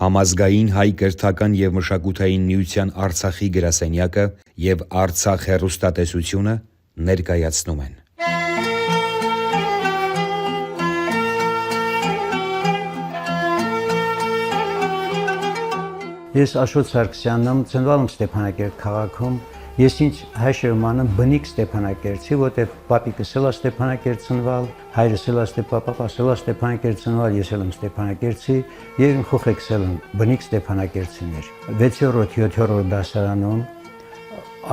Համազգային հայ կրթական և մշակութային միության Արցախի գրասենյակը և Արցախ հեռուստատեսությունը ներկայացնում են։ Ես Աշոտ Սարգսյանն եմ, ծնվել եմ Ստեփանակերտ քաղաքում։ Ես ինձ հայ բնիկ Ստեփանակերտցի, որտեղ պապիկս էլ է Ստեփանակերտ ծնվել, հայրս էլ է պապաս էլ է Ստեփանակերտ ծնվել, ես էլ եմ Ստեփանակերտցի, եւ իմ խոհեքս էլ են բնիկ Ստեփանակերտցիներ։ 6-7-րդ դասարանում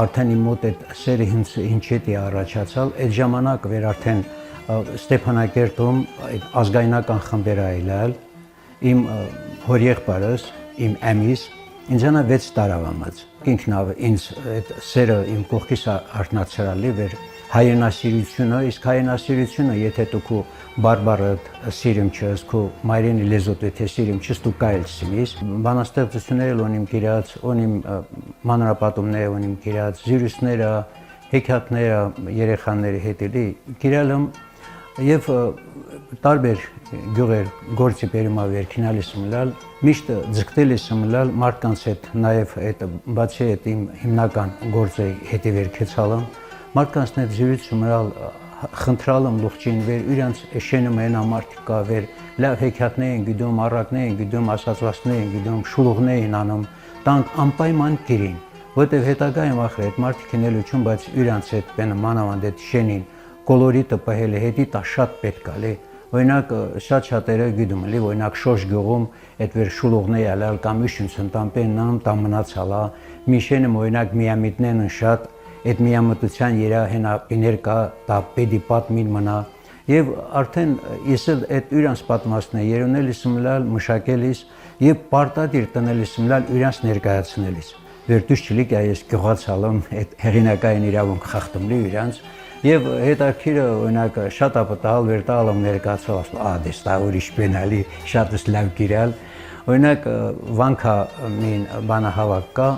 արդեն իմ մոտ այդ սերը հինչետի առաջացալ, այդ ժամանակ վեր արդեն Ստեփանակերտում այդ ազգայնական խմբեր այլալ, իմ հորեղբայրս, իմ ամիս, ինձանա 6 տարավամած։ Ինքն ինձ այդ սերը իմ կողքից արտնացրալի վեր հայրենասիրությունը, իսկ հայրենասիրությունը, եթե դու բարբարդ սիրում չես, քո մայրենի լեզուդ եթե սիրում չես, դու կայել սիրես։ Բանաստեղծությունները ունիմ գիրած, ունիմ մանրապատումներ, ունիմ գիրած, զրույցները, հեքիաթները երեխաների հետ էլի գիրել եմ եւ տարբեր գյուղեր գործի բերումա վերքինալիս մլալ միշտ ձգտել եմ մլալ մարդկանց հետ նաեւ այդ բացի այդ իմ հիմնական գործի հետի վերքեցալım մարդկանց հետ զրույց մլալ խնդրալ եմ լուղջին վեր իրանց շենում են ամարտիկա վեր լավ հեքիաթներ են գիտում առակներ են գիտում ասացվածքներ են գիտում շուլուղներ են անում տանք անպայման գիրին որտեւ հետագայում ախր այդ մարդիկ ինելություն բայց իրանց հետ բեն մանավանդ այդ շենին կոլորիտը պահել հետի տա շատ պետք է լի Օրինակ շատ-շատերը գիտում են, օրինակ Շոշ գյուղում այդ վեր շուլուղներ ալալ կամ իշունցն տամպենն տամ մնացալա, միշենը օրինակ միամիտներն շատ այդ միամտության երա հենա պիներկա տա պետի պատմին մնա եւ արդեն ես այդ իրանց պատմածն երունելիս մլալ մշակելիս եւ պարտադիր տնելիս մլալ իրանց ներկայացնելիս վերտուշ չլիկ այս գյուղացալում այդ հեղինակային իրավունք խախտումլի իրանց Եվ հետաքրքիրը օրինակ շատ ապտալ վերտալում ներկայացավ ասում դες դա ուրիշ բենալի շատս լավ գիրալ օրինակ վանքա մին բանահավաք կա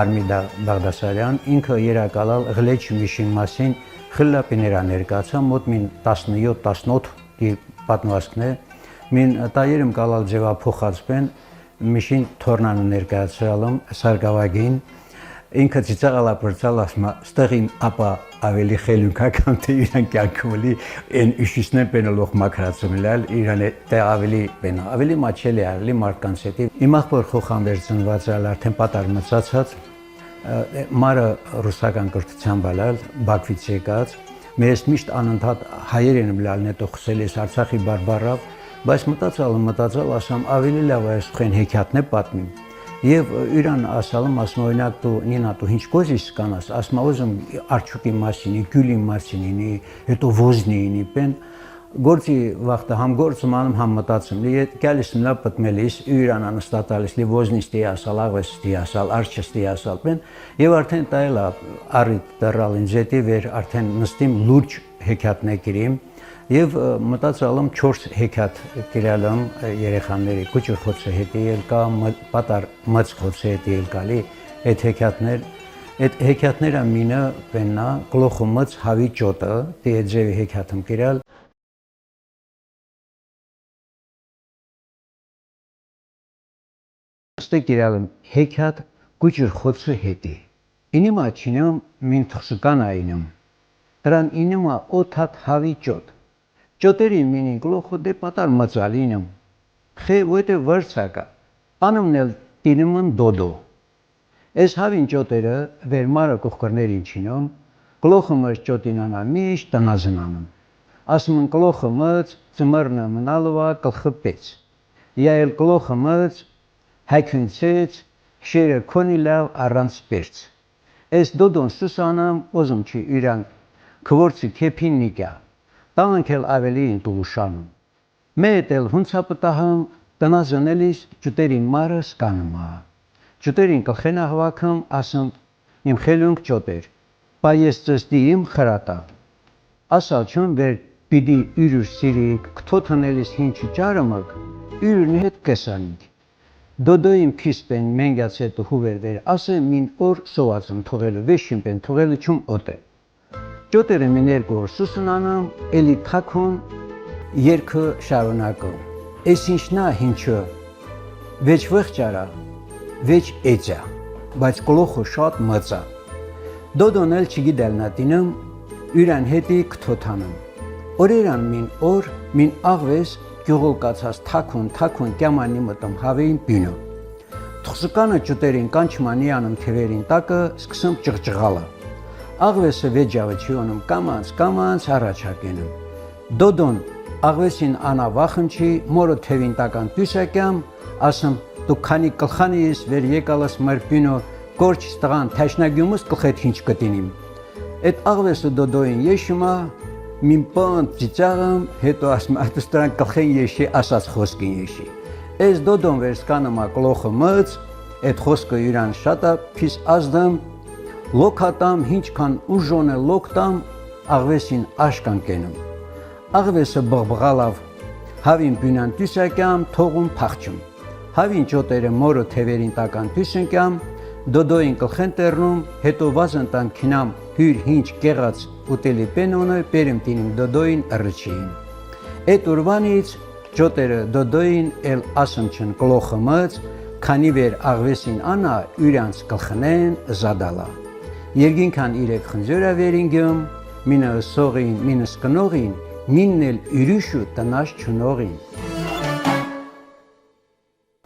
Արմիդա Բաղդասարյան ինքը երակալալ Ղլեչ Միշին մասին խլապիներա ներկայացավ մոտ մին 17-18 պատմվածքն է մին տայերում կալալ ձևա փոխածբեն Միշին թորնանը ներկայացրալում Սարգսավագին ինքը ծիծաղալա բրցալ ասում ստեղին ապա ավելի խելունքա կամ թե իրան կյանքումլի են իշիսներ բենալող մակրացումլալ իրան թե ավելի մաչելի արելի մարդկանց հետ իմ ախոր խոխանվեր ծնված ալ արդեն պատար մծացած մարը ռուսական կրթության բալալ Բաքվից եկած մեզ միշտ անընդհատ հայեր են մլալ նետո խսել ես Արցախի բարբարավ բայց մտածալ ասամ ավելի լավ է սխեն հեքիաթներ պատմím Եվ իրան ասալım ասում օրինակ դու նինա դու ինչ կոզիս կանաս ասում ուզում արջուկի մասինի գյուլի մասինի հետո ոզնիինի բեն գործի վախտը համ գործում անում համ մտածում լի գալիս մլա պատմելիս իրան անստատալիս լի ոզնիստի ասալ աղվեստի ասալ արջստի ասալ բեն եւ արդեն տայլա առիթ դրալ ինձ հետի վեր արդեն նստիմ լուրջ հեքիաթներ գրիմ Եվ մտածալım 4 հեքիաթ գրալım երեխաների քուչր խոցը հետի ելկա պատար մած խոցը հետի ելկալի այդ հեքիաթները մինը բեննա գլոխումից հավի ճոտը դեջեվի հեքիաթում գրալ Ստե գրալım հեքիաթ քուչր խոցը հետի ինիմա չինեմ մին թխսկան այնում դրան ինիմա օթաթ հավի ճոտ Ճոտերի մինին գլոխը դե պատար մծալինում, խե ոյտե վրցակա, անումնել տինումն դոդո։ Ես հավին ճոտերը վեր մարը կողքրներին չինում, գլոխը մըջ ճոտինանա միշտ տնազնանում։ Ասում են գլոխը մըջ ծմրնը մնալվա կլխը պեց։ Եայել գլոխը մըջ հայքունցեց, շերը կոնի լավ առանց պերց։ Ես դոդոն սուսանամ, ոզում չի իրան, քվորցի կեպին նիկյա։ Տանքել ավելի ինտուլուշանում։ Մետել հունցապտահում տնազնելիս ճուտերին մարս կանումա։ Ճուտերին կլխենա հվակում ասում իմ խելունք ճոտեր։ Պայես ծստի իմ խրատա։ Ասալ չուն վեր պիդի յուրուր սիրիկ կթոթնելիս հինչի ճարմըկ յուրնի հետ կեսանիք։ Դոդոյիմ քիսպեն մենգյաց հետո հուվեր վեր ասեմ մին օր սովածում թողելու վեշին պեն թողելու չում օտե։ Ճոտերը միներ գոր սուսնանամ էլի թակուն երկը շարունակում։ Ես ինչնա հինչը վեճ վղճարա, վեճ էջա, բայց գլոխը շատ մծա։ Դոդոն էլ չգիտել նատինում, յուրան հետի կթոթանում։ Օրերան մին օր, մին աղվես գյուղոլկացած թաքուն կյամանի մտում հավեին բյունը։ Թխսկանը ճուտերին կանչմանի անում թևերին տակը սկսում ճղճղալը։ Աղվեսը վեջավճիոնում կամանց առաջակենում։ Դոդոն աղվեսին անա վախնչի, մորը թևին տական տյուսակյամ, ասում դու քանի կլխանի ես վեր եկալս մրբյունո գործ տղան թաշնագյումս կլխետ հինչ կտինիմ։ Այդ աղվեսը դոդոին եշումա, մին պանտ ծիծաղım, հետո ասում ատստրան կլխեն եշի ասած խոսքին եշի։ Այս դոդոն վերսկանումա կլոխը մծ, այդ խոսքը յուրան շատա փիս ազդամ, լոքատամ, հինչքան ուժոն է լոքտամ, աղվեսին աշկան կենում։ Աղվեսը բղբղալավ, հավին բյունան տյուսակյամ, թողում փախչում։ Հավին ճոտերը մորը թևերին տական տյուսնկյամ, դոդոին կլխեն տերնում, հետո վազնտան քինամ հյուր հինչ կեղած ուտելի պենոնը պերում տինիմ դոդոին ըրրչիին։ Այդ ուրվանից ճոտերը դոդոին էլ ասում չն կլոխը մծ, քանի վեր աղվեսին անա յուրանց կլխնեն զադալա։ Երգինքան իրեք խնձորա վերինգյում, մինը սողին, մինը սկնողին, մինն էլ յուրիշու տնաշ չնողին։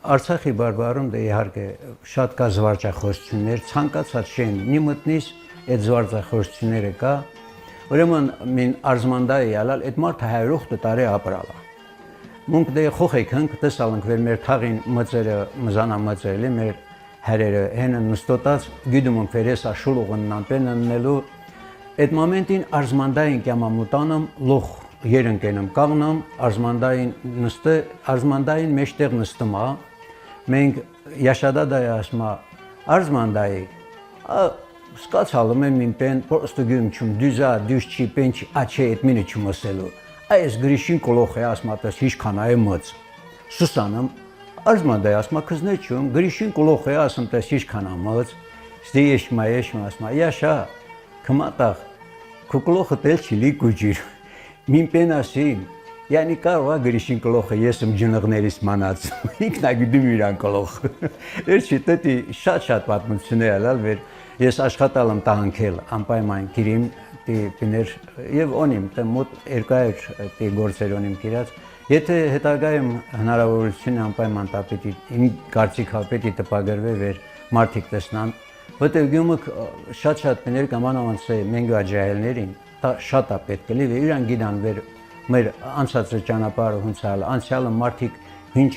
Արցախի բարբարում դե իհարկե շատ կա զվարճախոսություններ, ցանկացած շեն նի մտնիս այդ զվարճախոսությունները կա, ուրեմն մին արզմանդայի ալալ այդ մարդը 100 տարի ապրալա։ Մունք դե խոխեք հնք տեսալանք վեր մեր թաղին մծերը մզանա մծերելի մեր հերերը հենը նստոտած գյուդումոնք վեր եսա շուլուղննան պեննելու այդ մոմենտին արզմանդային կյամամուտանım լոխ երընկենում կաղնամ արզմանդային մեջտեղ նստումա մենք Yashadadaya ասմա արզմանդայի սկացալում եմ իմ պեն պրոստը գյում չում դյուզա դյուզ չի պեն չի աչե էտ մինը չում ասելու այս գրիշին կոլոխ է ասմա տես հիշքանա է մծ սուսանım արզմանդայի ասմա կզնե չում գրիշին կոլոխ է ասմ տես հիշքանա մծ ստի եշմա ասմա Yasha կմատաղ կուկլոխը տել չիլի կուջիր մին պեն ասին Yani կարողա գրիշին կլոխը ես եմ ջնղներից մանած, ինքնագիտում իրան կլոխը։ Էրչի տետի շատ պատմություններ ալալ վեր ես աշխատալ եմ տահանքել անպայման կիրիմ պիներ և օնիմ մոտ 200 գործեր օնիմ կիրած։ Եթե հետագայում հնարավորություն անպայման տա պետի իմ կարծիքա պետի տպագրվե վեր մարդիկ տեսնան, որտեղ գյումը շատ պիներ կամանավանց է մենգու աջահելներին, շատ է պետք կլի վեր իրան գիդան վեր մեր անցածը ճանապարհը հունցալ, անցյալը մարդիկ ինչ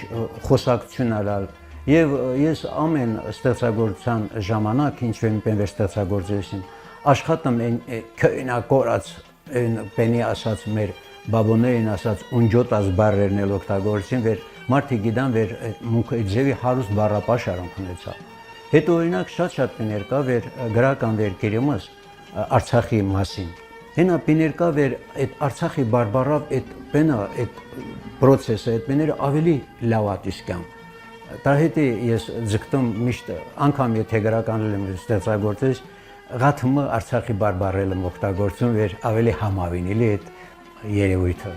խոսակցություն արալ եւ ես ամեն ստեղծագործության ժամանակ ինչ որ պենվեր ստեղծագործեցին աշխատում են քյոյնակորած են պենի ասած մեր բաբոներին ասած ունջոտած բառերն էլ օգտագործին վեր մարդիկ գիտան վեր մունքը ձևի հարուստ բառապաշար ունեցա հետո օրինակ շատ պեներ կա վեր գրական վերքերումս Արցախի մասին Հենա պիներ կա վեր այդ Արցախի բարբարավ այդ պենա այդ պրոցեսը այդ պեները ավելի լավատիսկամ Դա հետի ես ձգտում միշտ անգամ եթե գրական եմ ստեղծագործես Ղաթմը Արցախի բարբարելը օգտագործում վեր ավելի համավինիլի այդ երևույթը